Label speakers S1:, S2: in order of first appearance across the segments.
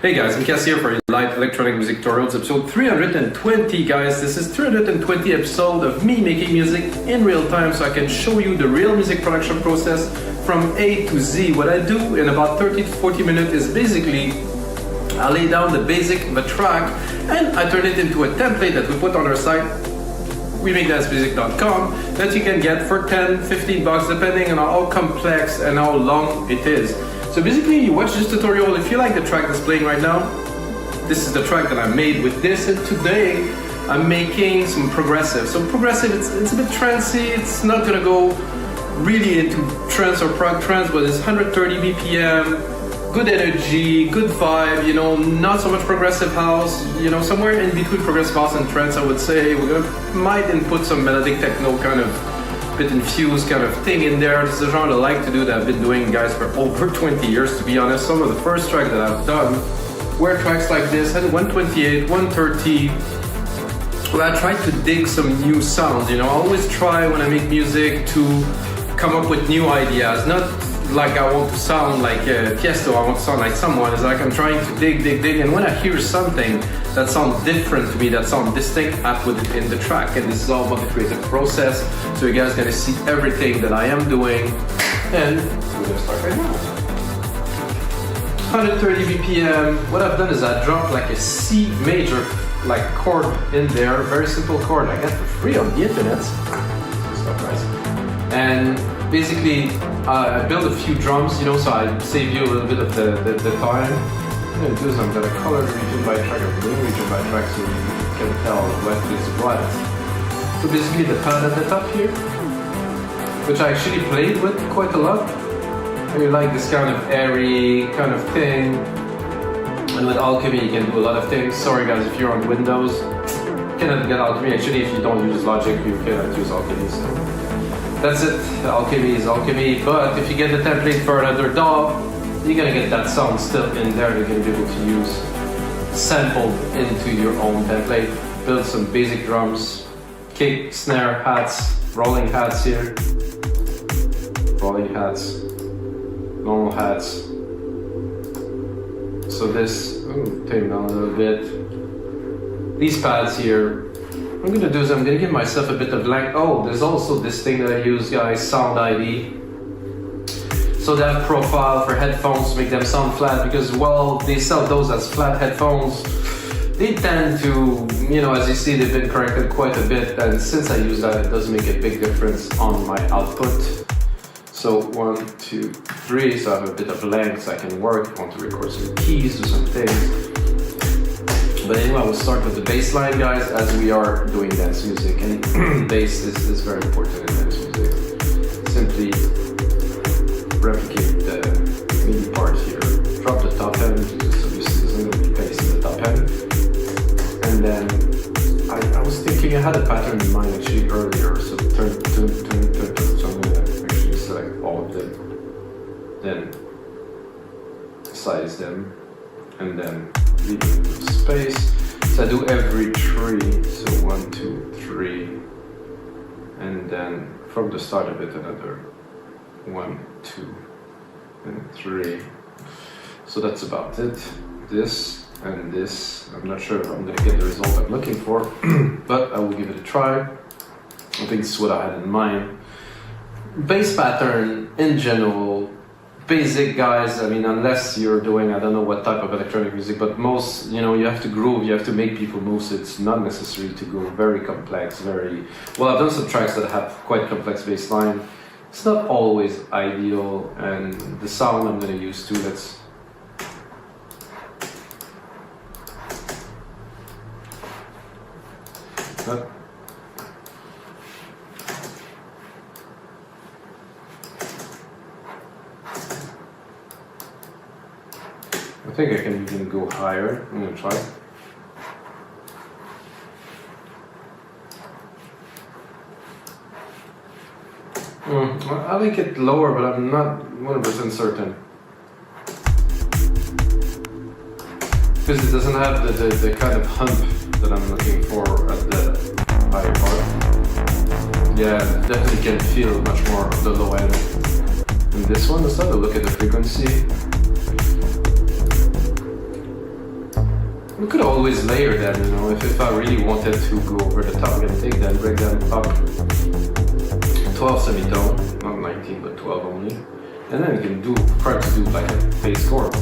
S1: Hey guys, I'm Cass here for Live Electronic Music Tutorials, episode 320, guys. This is 320 episode of me making music in real time so I can show you the real music production process from A to Z. What I do in about 30 to 40 minutes is basically I lay down the basic of a track and I turn it into a template that we put on our site, remakedancemusic.com, that you can get for 10, 15 bucks depending on how complex and how long it is. So basically, you watch this tutorial. If you like the track that's playing right now, this is the track that I made with this, and today I'm making some progressive. So progressive, it's a bit trancey. It's not gonna go really into trance or prog trance, but it's 130 BPM, good energy, good vibe, you know, not so much progressive house, you know, somewhere in between progressive house and trance, I would say. Might input some melodic techno kind of bit infused kind of thing in there. This is a genre I like to do that I've been doing, guys, for over 20 years, to be honest. Some of the first tracks that I've done were tracks like this, had 128, 130. Well, I tried to dig some new sounds, you know. I always try when I make music to come up with new ideas, not like I want to sound like Tiesto, I want to sound like someone. It's like I'm trying to dig, and when I hear something that sounds different to me, that sounds distinct, I put it in the track. And this is all about the creative process, so you guys are gonna see everything that I am doing. And we're gonna start right now. 130 BPM. What I've done is I dropped like a C major like chord in there, very simple chord I got for free on the internet. Stuff, guys. And basically, I build a few drums, you know, so I save you a little bit of the time. I'm going to do is I'm going to color region by track, or blue region by track, so you can tell what is what. So basically the pad at the top here, which I actually played with quite a lot. I really like this kind of airy kind of thing. And with Alchemy you can do a lot of things. Sorry guys, if you're on Windows, you cannot get Alchemy. Actually, if you don't use Logic, you cannot use Alchemy. So that's it. Alchemy is Alchemy. But if you get the template for another DAW, you're gonna get that sound still in there. You're gonna be able to use sampled into your own template. Build some basic drums, kick, snare, hats, rolling hats here, rolling hats, normal hats. So this, tame down a little bit. These pads here, what I'm gonna do is I'm gonna give myself a bit of length. Oh, there's also this thing that I use, guys, Sound ID. So that profile for headphones to make them sound flat, because while they sell those as flat headphones, they tend to, you know, as you see, they've been corrected quite a bit, and since I use that, it does make a big difference on my output. So 1, 2, 3, so I have a bit of length so I can work. I want to record some keys, do some things. But anyway, we'll start with the bass line, guys, as we are doing dance music, and bass is very important in dance music. Simply replicate the MIDI part here, drop the top end, so you see there's going to be bass in the top end. And then I was thinking I had a pattern in mind actually earlier, so turn. So I'm going to actually select all of them, then size them, and then leave a space. So I do every 3, so 1, 2, 3, and then from the start of it another 1, 2, and 3. So that's about it. This and this. I'm not sure if I'm going to get the result I'm looking for, but I will give it a try. I think this is what I had in mind. Bass pattern in general, basic, guys. I mean, unless you're doing, I don't know what type of electronic music, but most, you know, you have to groove, you have to make people move, so it's not necessary to go very complex, well, I've done some tracks that have quite complex bass line. It's not always ideal, and the sound I'm going to use too, let's... I think I can even go higher. I'm going to try. I like it lower, but I'm not 100% certain. Because it doesn't have the kind of hump that I'm looking for at the higher part. Yeah, definitely can feel much more of the low end. And this one, let's have a look at the frequency. We could always layer them, you know, if I really wanted to go over the top, I'm gonna take them, break them up 12 semitone, not 19 but 12 only, and then you can try to do like a bass chord.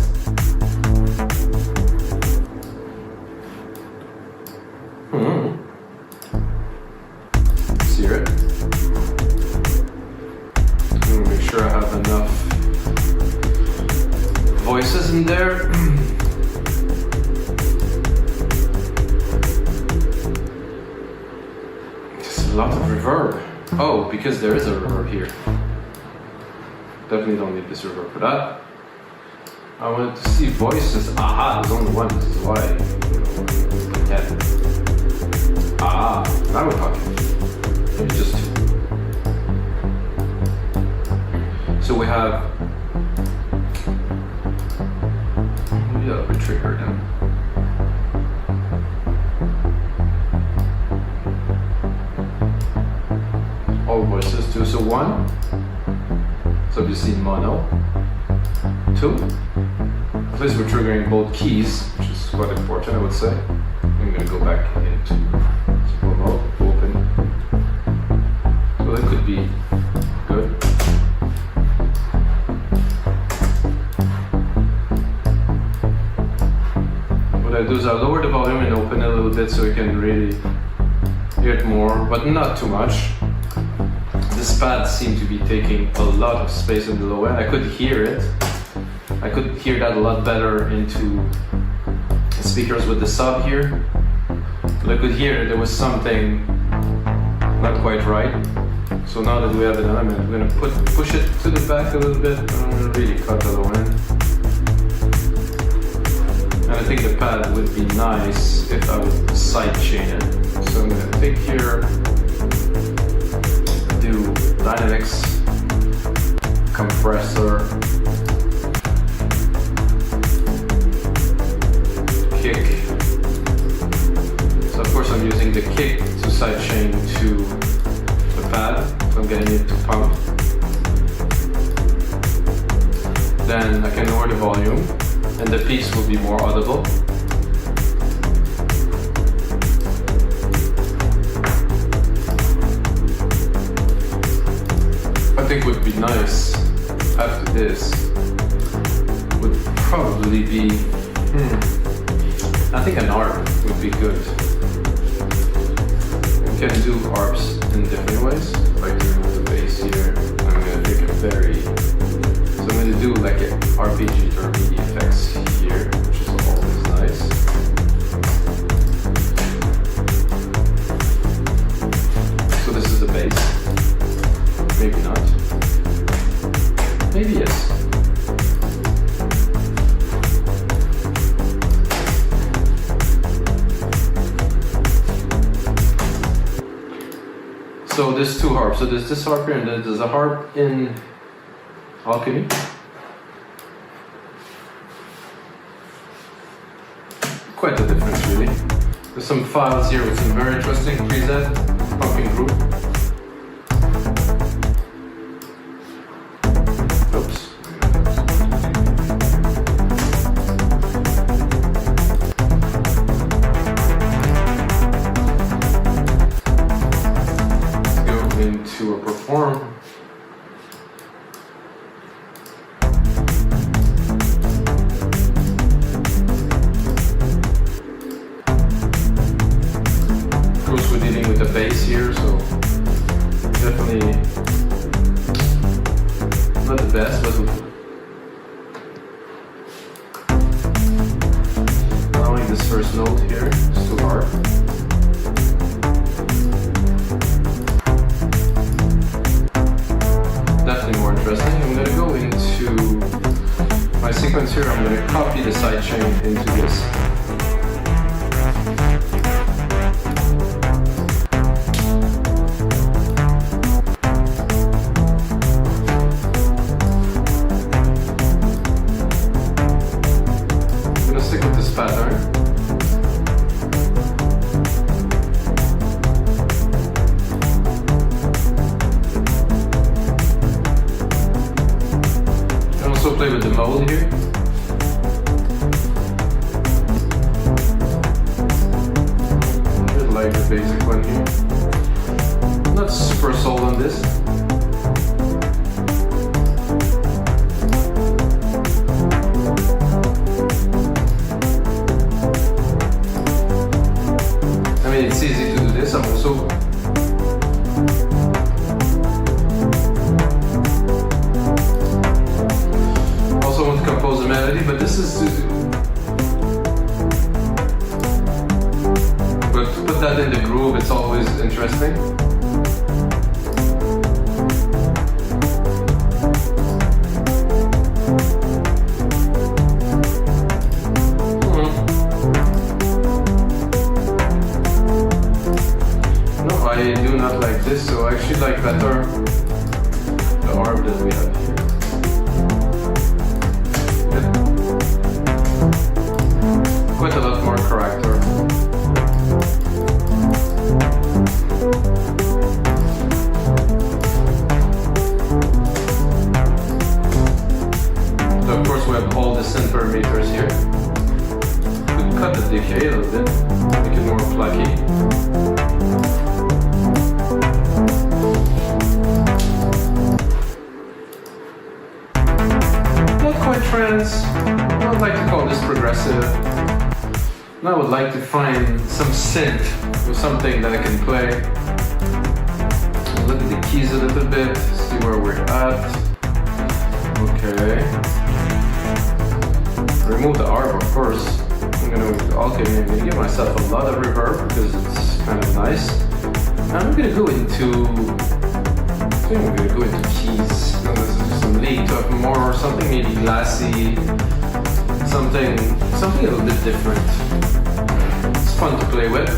S1: Let's hear it. I'm gonna make sure I have enough voices in there. A lot of reverb. Oh, because there is a reverb here. Definitely don't need this reverb for that. I wanted to see voices. Aha, there's only one. This is why. Yeah. Ah, now we're talking. Maybe just two. So we have. Maybe I'll retrigger them. All voices too. So one, so obviously mono. Two, at least we're triggering both keys, which is quite important, I would say. I'm gonna go back into simple mode, open. So that could be good. What I do is I lower the volume and open it a little bit so you can really hear it more, but not too much. This pad seemed to be taking a lot of space in the low end. I could hear it. I could hear that a lot better into the speakers with the sub here. But I could hear there was something not quite right. So now that we have an element, I'm going to push it to the back a little bit. And I'm going to really cut the low end. And I think the pad would be nice if I would sidechain it. So I'm going to take here, do dynamics, compressor, kick. So of course I'm using the kick to sidechain to the pad, so I'm getting it to pump. Then I can lower the volume and the peaks will be more audible. I think would be nice after this would probably be I think an ARP would be good. You can do ARPs in different ways, like doing with the bass here. I'm gonna take a Ferry. So I'm gonna do like an Arpeggiator MIDI effects here, which is always nice. So this is the bass. Maybe not. Maybe yes. So there's two harps. So there's this harp here and then there's a harp in Alchemy. Quite a difference really. There's some files here with some very interesting preset, pumping group. Oops. To a perform. Of course we're dealing with the bass here, so definitely not the best, but allowing this first note here is too hard. Definitely more interesting. I'm going to go into my sequence here. I'm going to copy the sidechain into this. I'm going to stick with this pattern. Play with the mode here. basic one here. Not super sold on this. I mean, it's easy to do this. I'm also want to compose a melody, but this is to put that in the groove. It's always interesting. No, I do not like this, so I actually like better the arm that we have here. Quite a lot more character. So of course we have all the synth parameters here. We could cut the decay a little bit, make it more plucky. Not quite trance. I would like to call this progressive. And I would like to find some synth or something that I can play. Look at the keys a little bit, see where we're at. Okay. Remove the arp, of course. I'm gonna go to Alchemy. I'm gonna give myself a lot of reverb because it's kind of nice. And I'm gonna go into. I think I'm gonna go into keys. Some lead to have more, something maybe glassy. Something a little bit different. It's fun to play with.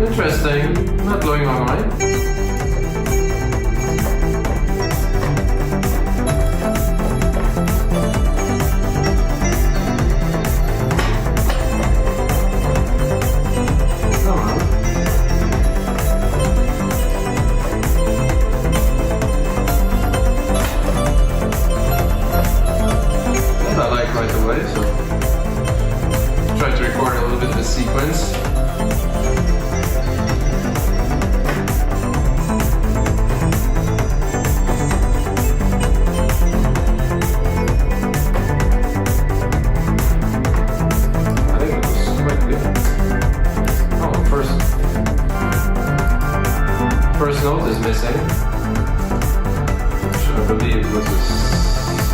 S1: Interesting, not blowing my mind. That I like right away, so try to record a little bit the sequence. First note is missing, which I believe was a C.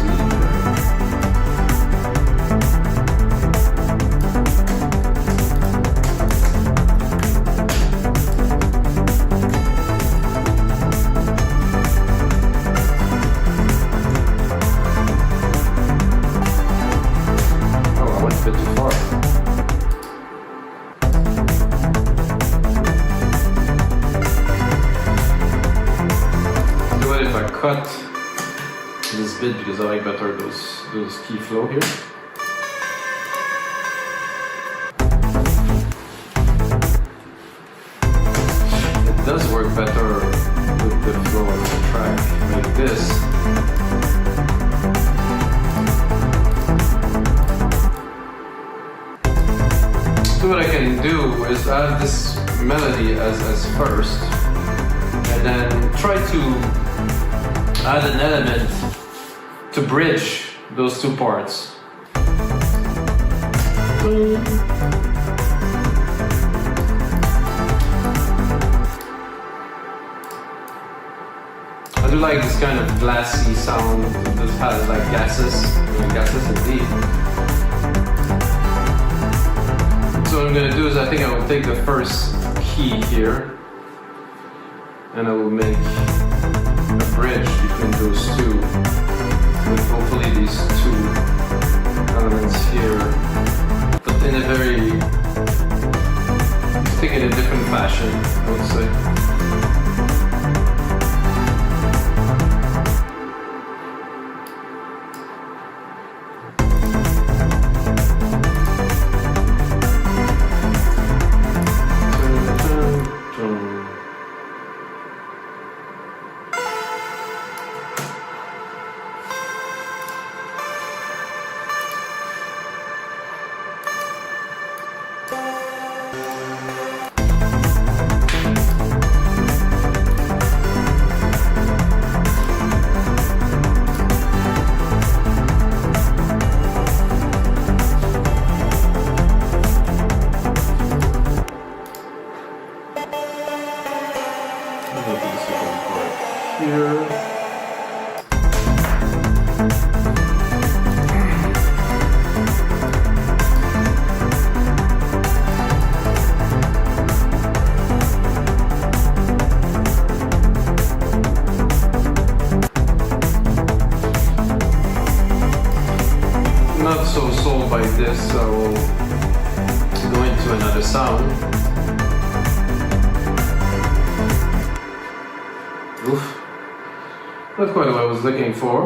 S1: Oh, I went a bit too far. If I cut this bit because I like better those key flow here. this. So what I can do is add this melody as first, and then try to add an element to bridge those two parts. I do like this kind of glassy sound. This has like gases indeed. So what I'm going to do is I think I will take the first key here and I will make a bridge between those two with hopefully these two elements here, but in a very, I think in a different fashion, I would say. This, so we'll go into another sound. Oof, not quite what I was looking for.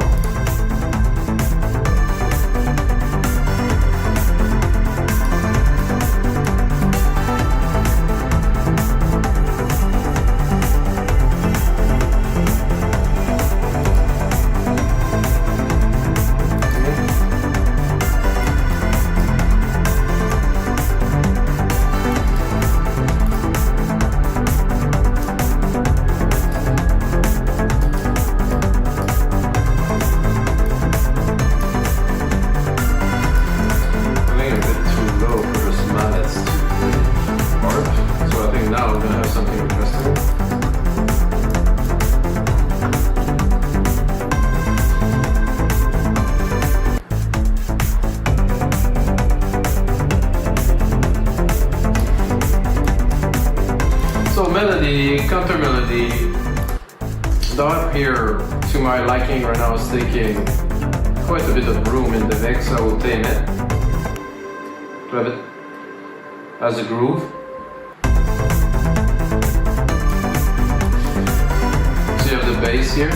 S1: Melody, counter melody. The harp here, to my liking right now, is taking quite a bit of room in the mix. I will tame it to have it as a groove. So you have the bass here.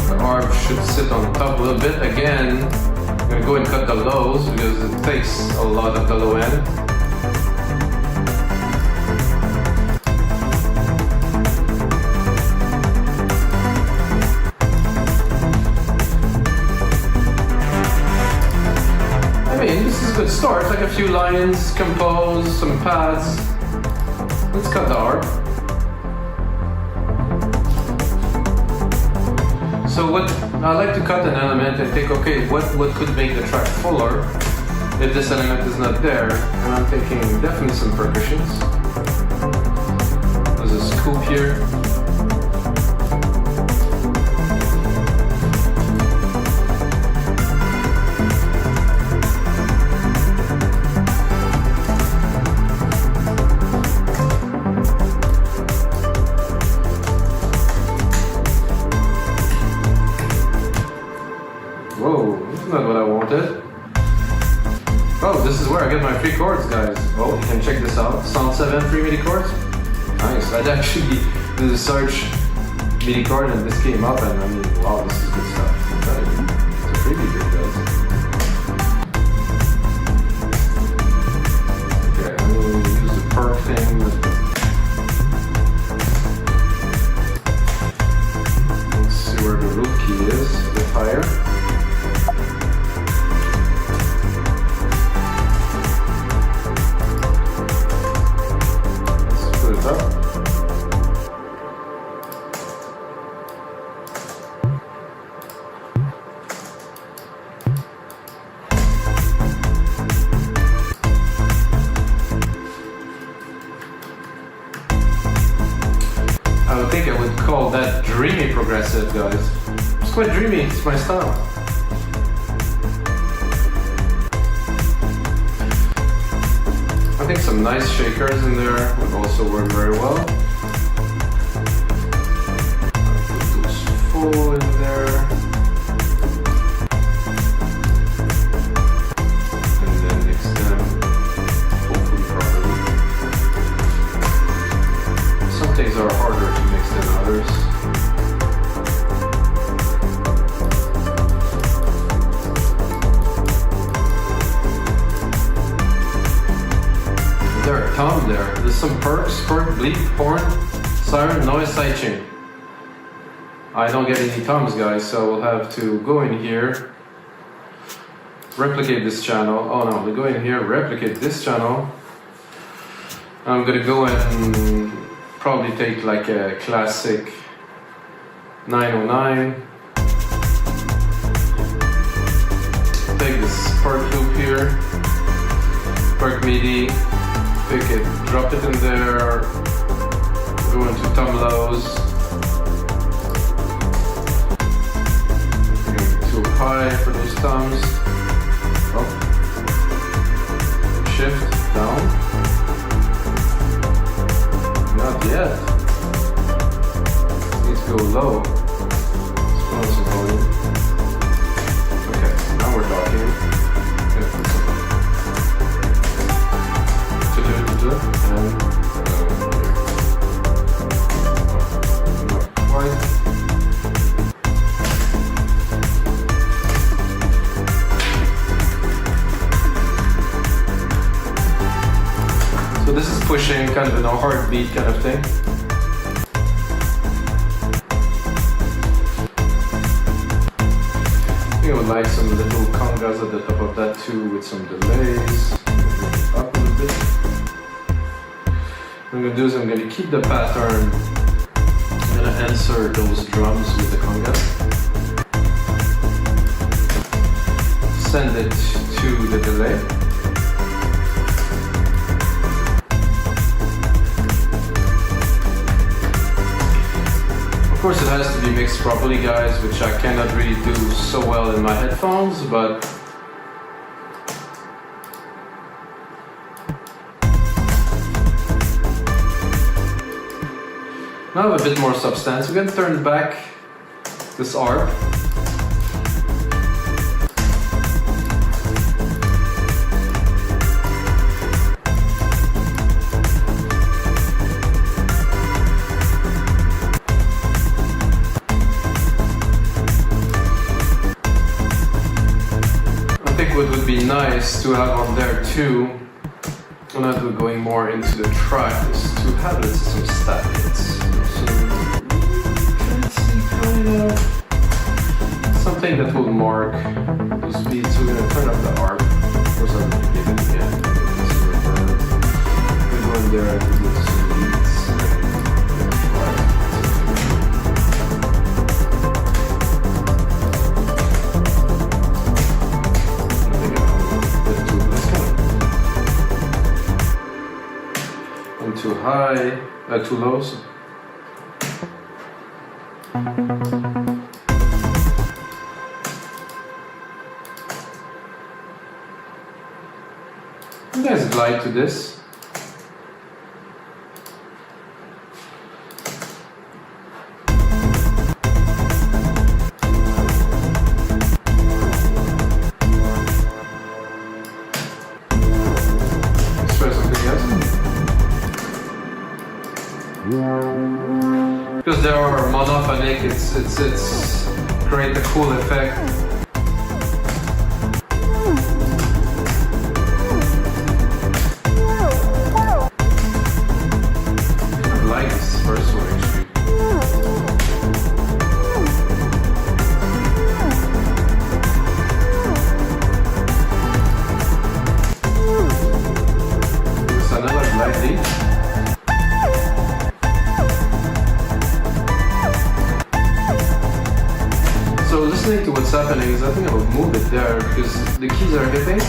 S1: The harp should sit on top a little bit. Again, I'm going to go and cut the lows because it takes a lot of the low end. I mean, this is a good start, like a few lines, compose, some pads. Let's cut the harp. So what I like to cut an element and think, okay, what could make the track fuller if this element is not there? And I'm thinking definitely some percussions. There's a scoop here. Whoa, this is not what I wanted. Oh, this is where I get my free chords, guys. Oh, you can check this out. Sound 7 free MIDI chords. Nice. I'd actually did a search MIDI chord and this came up, and I mean, wow, this is good stuff. It's a freebie here, guys. Okay, I'm going to use the perk thing. key is, a bit higher. Let's put it up. I would think I would call that dreamy progressive, guys. It's quite dreamy, it's my style. I think some nice shakers in there would also work very well. Put those full in there. And then mix them hopefully properly. Some things are harder to mix than others. Is there a tom there? There's some perks, perk, bleep, horn, siren, noise, sidechain. I don't get any toms, guys, so we'll have to go in here, replicate this channel. Oh no, we go in here, replicate this channel. I'm gonna go and probably take like a classic 909. Take this perk loop here, perk MIDI, pick it, drop it in there, go into tom lows, too high for those toms, up, shift, down. Not yet. Needs to go low. Let's put on some volume. Okay, now we're talking. Gonna put some and not quite. So this is pushing kind of a heartbeat kind of thing. I think I would like some little congas at the top of that too with some delays. Up a little bit. What I'm going to do is I'm going to keep the pattern. I'm going to answer those drums with the congas. Send it to the delay. Of course it has to be mixed properly, guys, which I cannot really do so well in my headphones, but now I have a bit more substance. We're going to turn back this arp. What would be nice to have on there too, when I'm going more into the track, is to have some stat hits. Something that will mark those beats. So we're going to turn up the arp. Of course, I'm going to give it again. We go in there and do some beats. Too high, too low. You guys glide to this. Let's try something else. Because they are monophonic, it's create a cool effect. I like this first one actually. also listening to what's happening is I think I will move it there because the keys are hitting.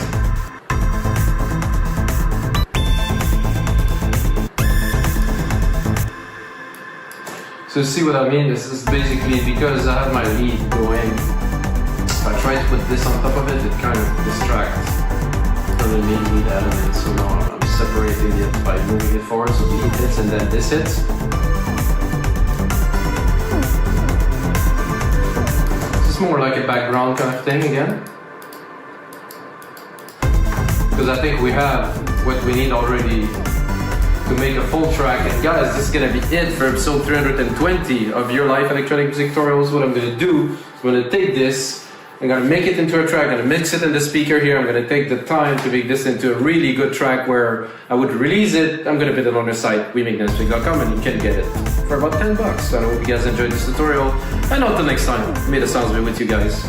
S1: So see what I mean? This is basically because I have my lead going. If I try to put this on top of it, it kind of distracts from the main lead element. So now I'm separating it by moving it forward. So the lead hits and then this hits. This is more like a background kind of thing again. Because I think we have what we need already to make a full track. And guys, this is gonna be it for episode 320 of Your Life Electronic Music Tutorials. What I'm gonna do, I'm gonna take this, I'm gonna make it into a track, I'm gonna mix it in the speaker here, I'm gonna take the time to make this into a really good track where I would release it. I'm gonna put it on the site, wemakenoisemaking.com, and you can get it for about $10. So I hope you guys enjoyed this tutorial, and until next time, may the sounds be with you guys.